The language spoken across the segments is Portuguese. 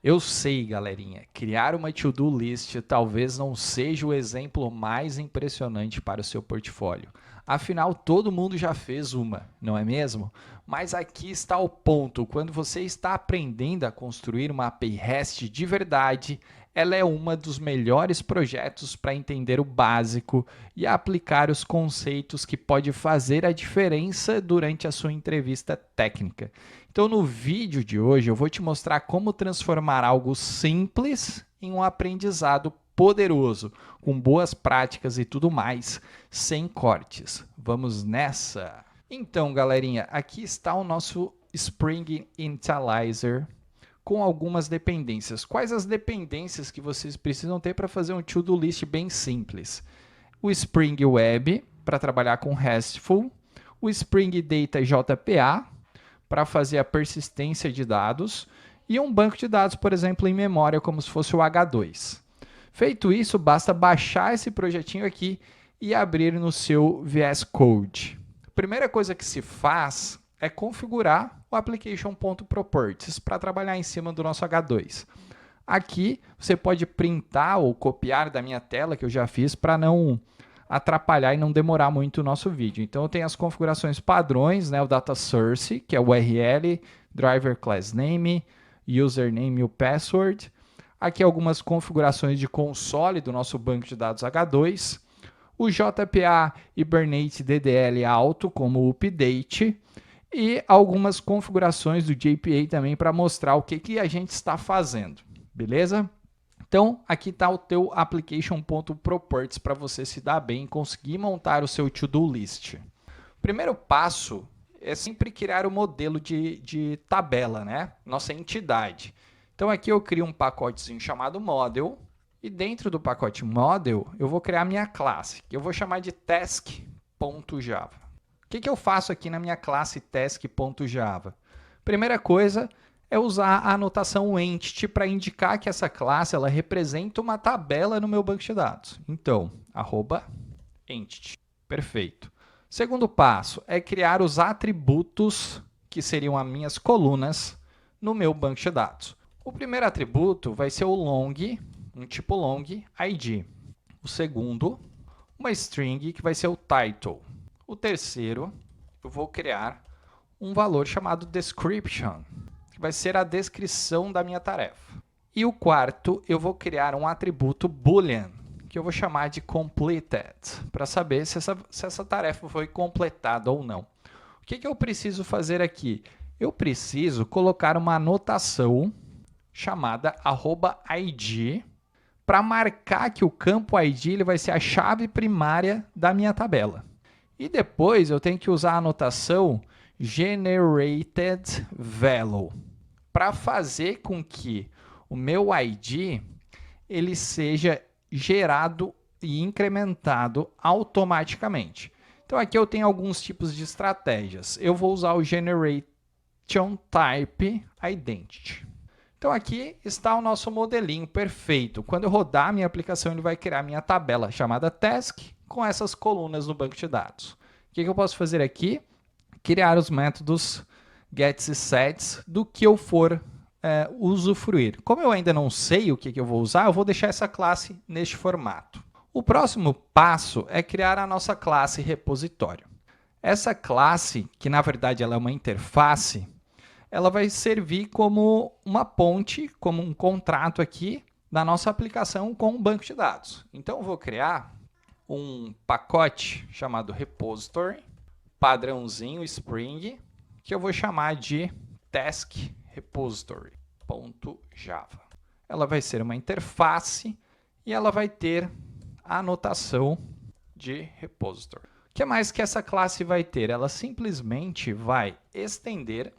Eu sei, galerinha, criar uma to-do list talvez não seja o exemplo mais impressionante para o seu portfólio. Afinal, todo mundo já fez uma, não é mesmo? Mas aqui está o ponto: quando você está aprendendo a construir uma API REST de verdade, ela é um dos melhores projetos para entender o básico e aplicar os conceitos que pode fazer a diferença durante a sua entrevista técnica. Então, no vídeo de hoje, eu vou te mostrar como transformar algo simples em um aprendizado poderoso, com boas práticas e tudo mais, sem cortes. Vamos nessa? Então, galerinha, aqui está o nosso Spring Initializer com algumas dependências. Quais as dependências que vocês precisam ter para fazer um to-do list bem simples? O Spring Web, para trabalhar com RESTful, o Spring Data JPA, para fazer a persistência de dados, e um banco de dados, por exemplo, em memória, como se fosse o H2. Feito isso, basta baixar esse projetinho aqui e abrir no seu VS Code. A primeira coisa que se faz é configurar o application.properties para trabalhar em cima do nosso H2. Aqui você pode printar ou copiar da minha tela, que eu já fiz, para não atrapalhar e não demorar muito o nosso vídeo. Então eu tenho as configurações padrões, né, o data source, que é o URL, driver class name, username e o password. Aqui algumas configurações de console do nosso banco de dados H2, o JPA Hibernate DDL Auto como update e algumas configurações do JPA também para mostrar o que a gente está fazendo, beleza? Então, aqui está o teu application.properties para você se dar bem e conseguir montar o seu to-do list. O primeiro passo é sempre criar o modelo de tabela, né? Nossa entidade. Então, aqui eu crio um pacotezinho chamado model, e dentro do pacote model, eu vou criar minha classe, que eu vou chamar de task.java. O que eu faço aqui na minha classe task.java? Primeira coisa é usar a anotação entity para indicar que essa classe ela representa uma tabela no meu banco de dados. Então, @entity. Perfeito. Segundo passo é criar os atributos, que seriam as minhas colunas, no meu banco de dados. O primeiro atributo vai ser o long, um tipo long, id. O segundo, uma string, que vai ser o title. O terceiro, eu vou criar um valor chamado description, que vai ser a descrição da minha tarefa. E o quarto, eu vou criar um atributo boolean, que eu vou chamar de completed, para saber se essa tarefa foi completada ou não. O que eu preciso fazer aqui? Eu preciso colocar uma anotação chamada @id, para marcar que o campo id ele vai ser a chave primária da minha tabela. E depois eu tenho que usar a anotação generated value, para fazer com que o meu ID ele seja gerado e incrementado automaticamente. Então aqui eu tenho alguns tipos de estratégias. Eu vou usar o generation type identity. Então aqui está o nosso modelinho perfeito. Quando eu rodar a minha aplicação, ele vai criar minha tabela chamada task com essas colunas no banco de dados. O que eu posso fazer aqui? Criar os métodos gets e sets do que eu for usufruir. Como eu ainda não sei o que eu vou usar, eu vou deixar essa classe neste formato. O próximo passo é criar a nossa classe repositório. Essa classe, que na verdade ela é uma interface, ela vai servir como uma ponte, como um contrato aqui da nossa aplicação com o banco de dados. Então eu vou criar um pacote chamado repository, padrãozinho Spring, que eu vou chamar de task repository.java. Ela vai ser uma interface e ela vai ter a anotação de repository. O que mais que essa classe vai ter? Ela simplesmente vai estender,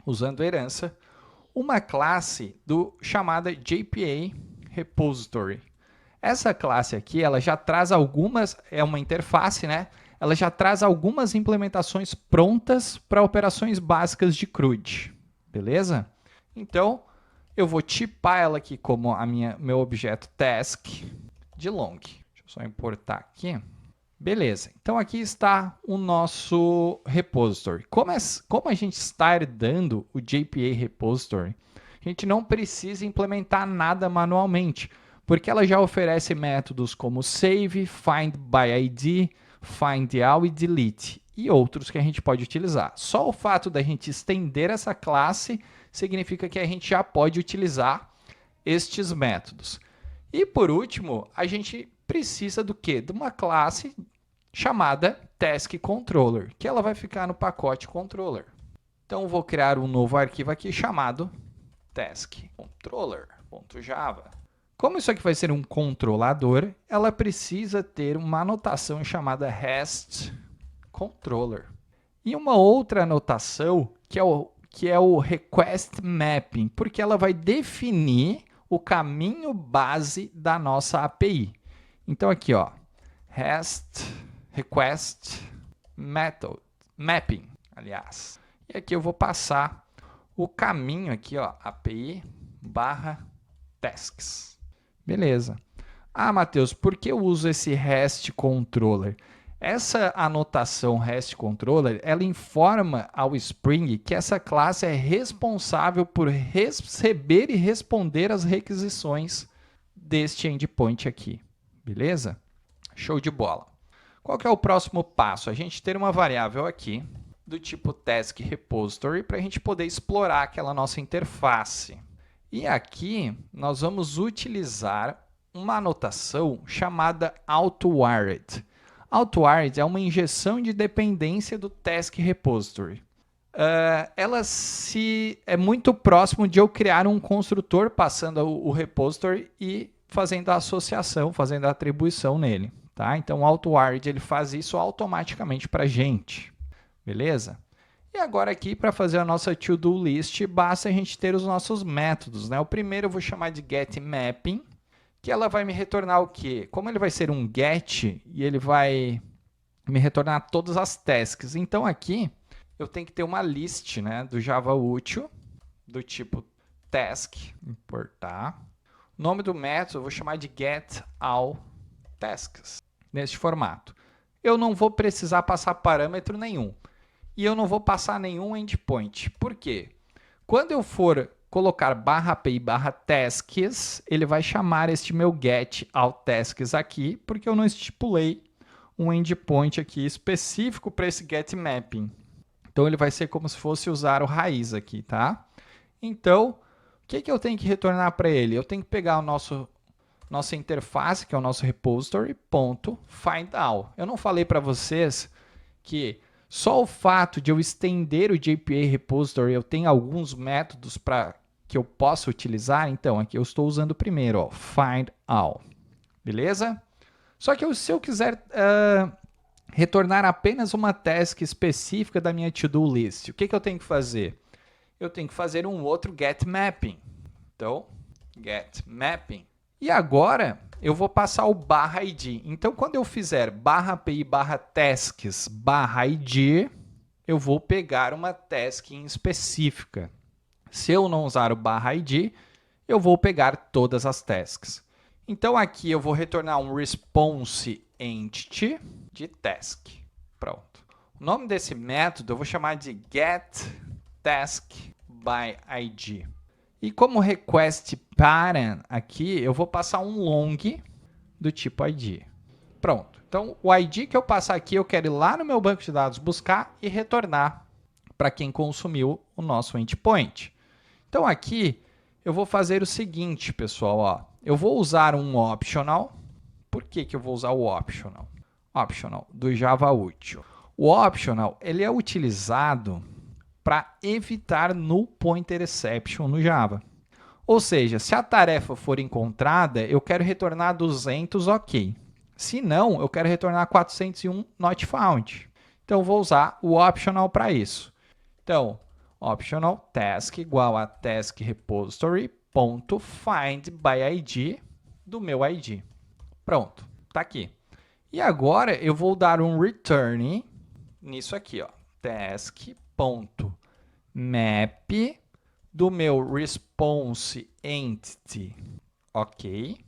usando herança, uma classe chamada JPA Repository. Essa classe aqui, ela já traz algumas, é uma interface, né? Ela já traz algumas implementações prontas para operações básicas de CRUD, beleza? Então, eu vou tipar ela aqui como meu objeto task de long. Deixa eu só importar aqui. Beleza, então aqui está o nosso repository. Como a gente está herdando o JPA Repository, A gente não precisa implementar nada manualmente, porque ela já oferece métodos como save, find by ID, find all e delete, e outros que a gente pode utilizar. Só o fato da gente estender essa classe significa que a gente já pode utilizar estes métodos. E por último, a gente precisa do quê? De uma classe chamada Task Controller, que ela vai ficar no pacote Controller. Então, vou criar um novo arquivo aqui chamado Task Controller.java. Como isso aqui vai ser um controlador, ela precisa ter uma anotação chamada REST Controller. E uma outra anotação que é o Request Mapping, porque ela vai definir o caminho base da nossa API. Então, aqui, ó, REST Request Method Mapping, aliás. E aqui eu vou passar o caminho aqui, ó, API /tasks. Beleza. Ah, Matheus, por que eu uso esse REST Controller? Essa anotação REST Controller, ela informa ao Spring que essa classe é responsável por receber e responder às requisições deste endpoint aqui. Beleza? Show de bola. Qual que é o próximo passo? A gente ter uma variável aqui do tipo Task Repository para a gente poder explorar aquela nossa interface. E aqui nós vamos utilizar uma anotação chamada AutoWared. AutoWared é uma injeção de dependência do Task Repository. Ela é muito próximo de eu criar um construtor passando o repository e fazendo a associação, fazendo a atribuição nele. Tá? Então, o AutoWared ele faz isso automaticamente para a gente. Beleza? E agora aqui, para fazer a nossa to-do list, basta a gente ter os nossos métodos. Né? O primeiro eu vou chamar de getMapping, que ela vai me retornar o quê? Como ele vai ser um get e ele vai me retornar todas as tasks. Então, aqui eu tenho que ter uma list, né, do Java útil, do tipo task, importar. O nome do método eu vou chamar de getAllTasks, neste formato. Eu não vou precisar passar parâmetro nenhum. E eu não vou passar nenhum endpoint. Por quê? Quando eu for colocar /API /tasks, ele vai chamar este meu getAllTasks aqui, porque eu não estipulei um endpoint aqui específico para esse getMapping. Então, ele vai ser como se fosse usar o raiz aqui, tá? Então, o que eu tenho que retornar para ele? Eu tenho que pegar o nossa interface, que é o nosso repository, .findAll. Eu não falei para vocês que só o fato de eu estender o JPA repository, eu tenho alguns métodos que eu possa utilizar. Então, aqui eu estou usando o primeiro, ó, findAll. Beleza? Só que se eu quiser retornar apenas uma task específica da minha to-do list, o que eu tenho que fazer? Eu tenho que fazer um outro getMapping. Então, getMapping. E agora, eu vou passar o /id. Então, quando eu fizer /API /tasks /id, eu vou pegar uma task em específica. Se eu não usar o /id, eu vou pegar todas as tasks. Então, aqui eu vou retornar um response entity de task. Pronto. O nome desse método eu vou chamar de getTaskById. E como request parent aqui, eu vou passar um long do tipo ID. Pronto. Então, o ID que eu passar aqui, eu quero ir lá no meu banco de dados buscar e retornar para quem consumiu o nosso endpoint. Então, aqui eu vou fazer o seguinte, pessoal. Ó. Eu vou usar um optional. Por que eu vou usar o optional? Optional do Java útil. O optional ele é utilizado para evitar null pointer exception no Java. Ou seja, se a tarefa for encontrada, eu quero retornar 200, ok. Se não, eu quero retornar 401 not found. Então, eu vou usar o optional para isso. Então, optional task igual a task repository.findById do meu ID. Pronto, está aqui. E agora eu vou dar um return nisso aqui, ó, task.map do meu response entity. Ok.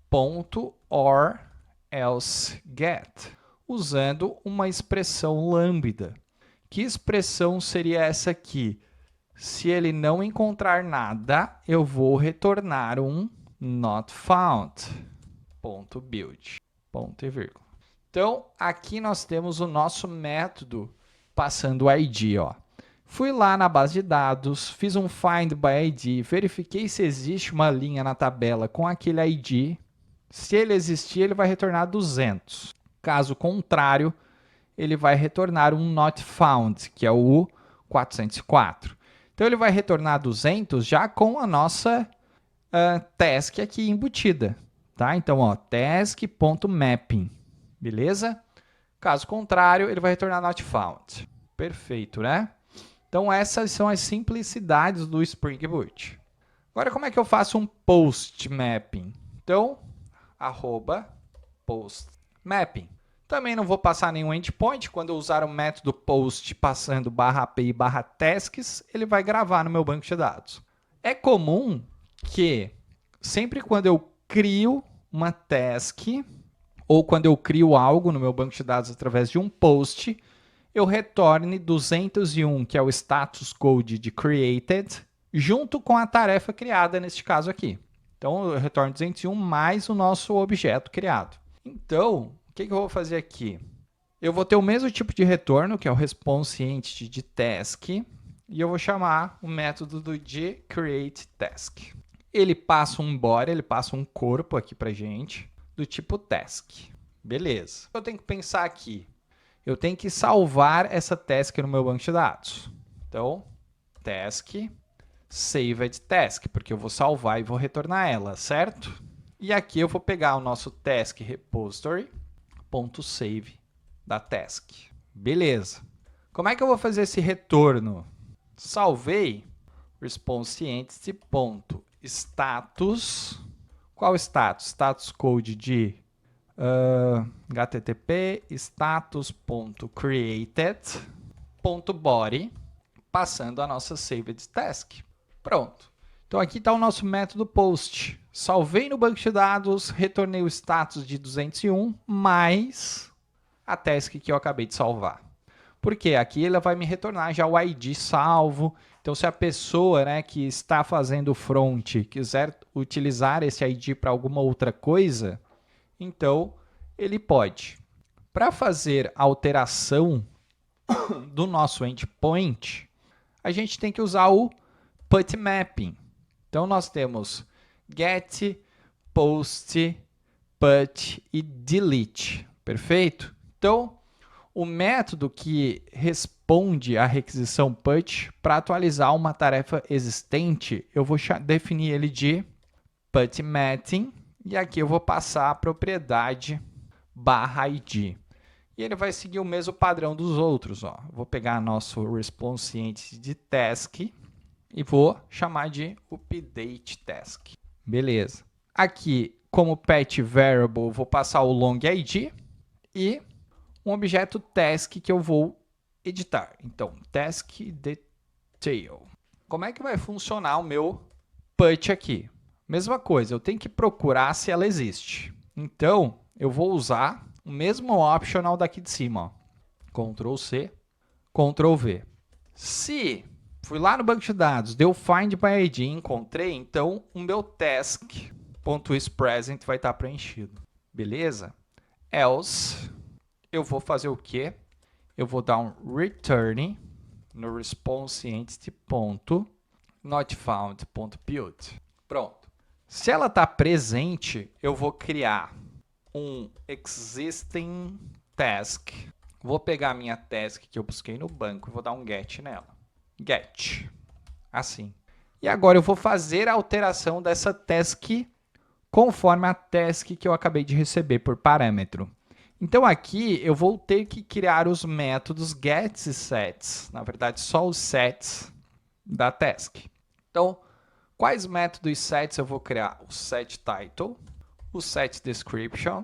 Ponto or else get, usando uma expressão lambda, Que expressão seria essa aqui? Se ele não encontrar nada, eu vou retornar um not found. Ponto build. Ponto e vírgula. Então, aqui nós temos o nosso método passando o ID. Ó. Fui lá na base de dados, fiz um find by ID, verifiquei se existe uma linha na tabela com aquele ID. Se ele existir, ele vai retornar 200. Caso contrário, ele vai retornar um not found, que é o 404. Então, ele vai retornar 200 já com a nossa task aqui embutida. Tá? Então, ó, task.mapping. Beleza? Caso contrário, ele vai retornar not found. Perfeito, né? Então, essas são as simplicidades do Spring Boot. Agora, como é que eu faço um post mapping? Então, @post mapping. Também não vou passar nenhum endpoint. Quando eu usar o método post passando /API /tasks, ele vai gravar no meu banco de dados. É comum que sempre quando eu crio uma task ou quando eu crio algo no meu banco de dados através de um post, eu retorne 201, que é o status code de created, junto com a tarefa criada neste caso aqui. Então, eu retorno 201 mais o nosso objeto criado. Então, o que eu vou fazer aqui? Eu vou ter o mesmo tipo de retorno, que é o response entity de task, e eu vou chamar o método de createTask. Ele passa um body, ele passa um corpo aqui para gente, do tipo task. Beleza. Eu tenho que pensar aqui. Eu tenho que salvar essa task no meu banco de dados. Então, task, saved task, porque eu vou salvar e vou retornar ela, certo? E aqui eu vou pegar o nosso task repository.save da task. Beleza. Como é que eu vou fazer esse retorno? Salvei response entity.status. Qual status? Status code de http status.created.body, passando a nossa saved task. Pronto. Então, aqui está o nosso método post. Salvei no banco de dados, retornei o status de 201, mais a task que eu acabei de salvar. Porque aqui ela vai me retornar já o ID salvo. Então, se a pessoa, né, que está fazendo o front quiser utilizar esse ID para alguma outra coisa, então ele pode. Para fazer a alteração do nosso endpoint, a gente tem que usar o put mapping. Então, nós temos get, post, put e delete. Perfeito? Então, o método que responde à requisição put para atualizar uma tarefa existente, eu vou definir ele de put mapping e aqui eu vou passar a propriedade /id. E ele vai seguir o mesmo padrão dos outros. Ó. Vou pegar nosso response entity de task e vou chamar de update task. Beleza. Aqui, como pet variable, vou passar o long id e um objeto task que eu vou editar. Então, task detail. Como é que vai funcionar o meu put aqui? Mesma coisa, eu tenho que procurar se ela existe. Então, eu vou usar o mesmo optional daqui de cima. Ó. Ctrl C, Ctrl V. Se fui lá no banco de dados, deu find by ID, encontrei, então o meu task.isPresent vai estar preenchido. Beleza? Else, eu vou fazer o quê? Eu vou dar um return no response entity.notfound.build. Pronto. Se ela está presente, eu vou criar um existing task. Vou pegar a minha task que eu busquei no banco e vou dar um get nela. Get. Assim. E agora eu vou fazer a alteração dessa task conforme a task que eu acabei de receber por parâmetro. Então, aqui eu vou ter que criar os métodos gets e sets. Na verdade, só os sets da task. Então, quais métodos sets eu vou criar? O setTitle, o setDescription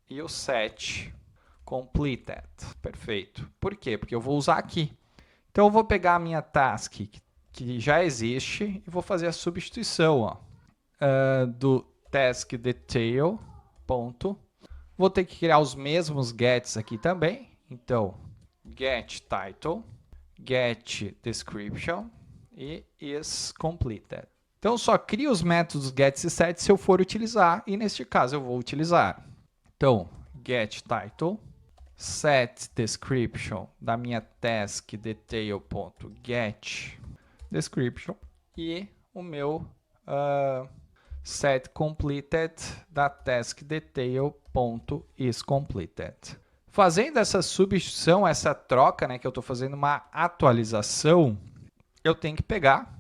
e o setCompleted. Perfeito. Por quê? Porque eu vou usar aqui. Então, eu vou pegar a minha task que já existe e vou fazer a substituição ó, do taskDetail. Vou ter que criar os mesmos gets aqui também. Então, getTitle. get description e is completed. Então, só crio os métodos get e set se eu for utilizar, e neste caso eu vou utilizar. Então, get title, set description da minha task detail.get description e o meu set completed da task detail.isCompleted. Fazendo essa substituição, essa troca, né, que eu estou fazendo uma atualização, eu tenho que pegar,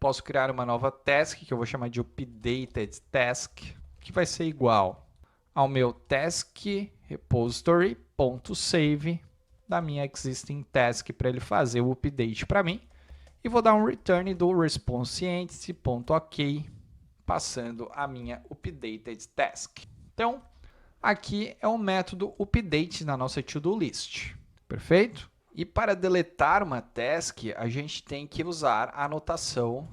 posso criar uma nova task, que eu vou chamar de updated task, que vai ser igual ao meu task repository.save da minha existing task para ele fazer o update para mim. E vou dar um return do response.entity.ok, passando a minha updated task. Então, aqui é o método update na nossa to-do list. Perfeito? E para deletar uma task, a gente tem que usar a notação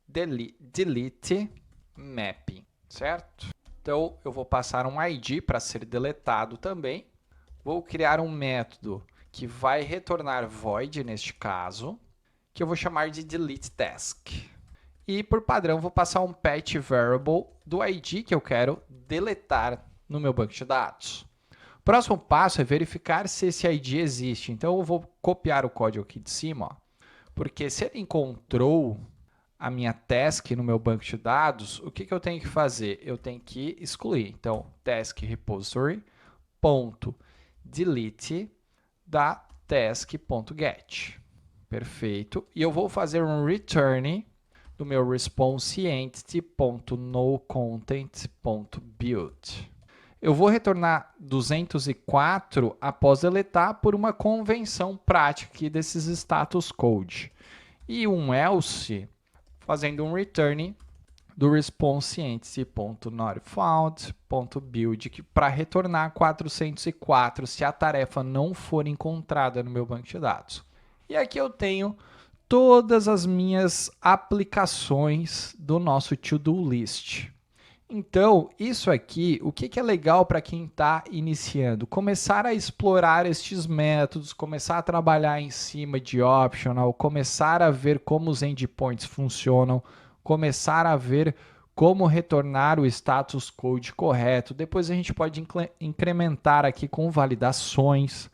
delete mapping, certo? Então, eu vou passar um ID para ser deletado também. Vou criar um método que vai retornar void neste caso, que eu vou chamar de delete task. E por padrão, vou passar um patch variable do ID que eu quero deletar no meu banco de dados. O próximo passo é verificar se esse ID existe. Então, eu vou copiar o código aqui de cima, ó, porque se ele encontrou a minha task no meu banco de dados, o que eu tenho que fazer? Eu tenho que excluir. Então, task repository.delete da task.get. Perfeito. E eu vou fazer um return do meu response.entity.nocontent.build. Eu vou retornar 204 após deletar por uma convenção prática aqui desses status code. E um else fazendo um return do response.entity.notfound.build para retornar 404 se a tarefa não for encontrada no meu banco de dados. E aqui eu tenho todas as minhas aplicações do nosso to-do list. Então, isso aqui, o que é legal para quem está iniciando? Começar a explorar estes métodos, começar a trabalhar em cima de optional, começar a ver como os endpoints funcionam, começar a ver como retornar o status code correto. Depois a gente pode incrementar aqui com validações.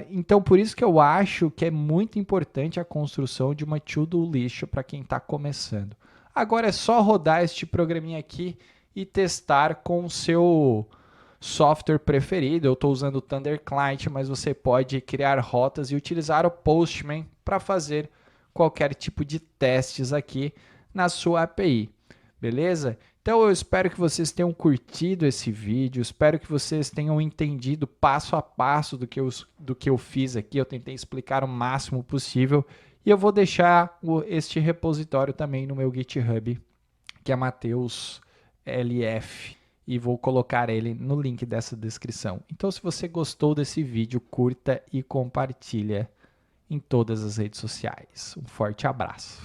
Então, por isso que eu acho que é muito importante a construção de uma to-do list para quem está começando. Agora é só rodar este programinha aqui e testar com o seu software preferido. Eu estou usando o Thunder Client, mas você pode criar rotas e utilizar o Postman para fazer qualquer tipo de testes aqui na sua API. Beleza? Então eu espero que vocês tenham curtido esse vídeo, espero que vocês tenham entendido passo a passo do que eu fiz aqui. Eu tentei explicar o máximo possível e eu vou deixar este repositório também no meu GitHub, que é Mateus LF, e vou colocar ele no link dessa descrição. Então, se você gostou desse vídeo, curta e compartilha em todas as redes sociais. Um forte abraço.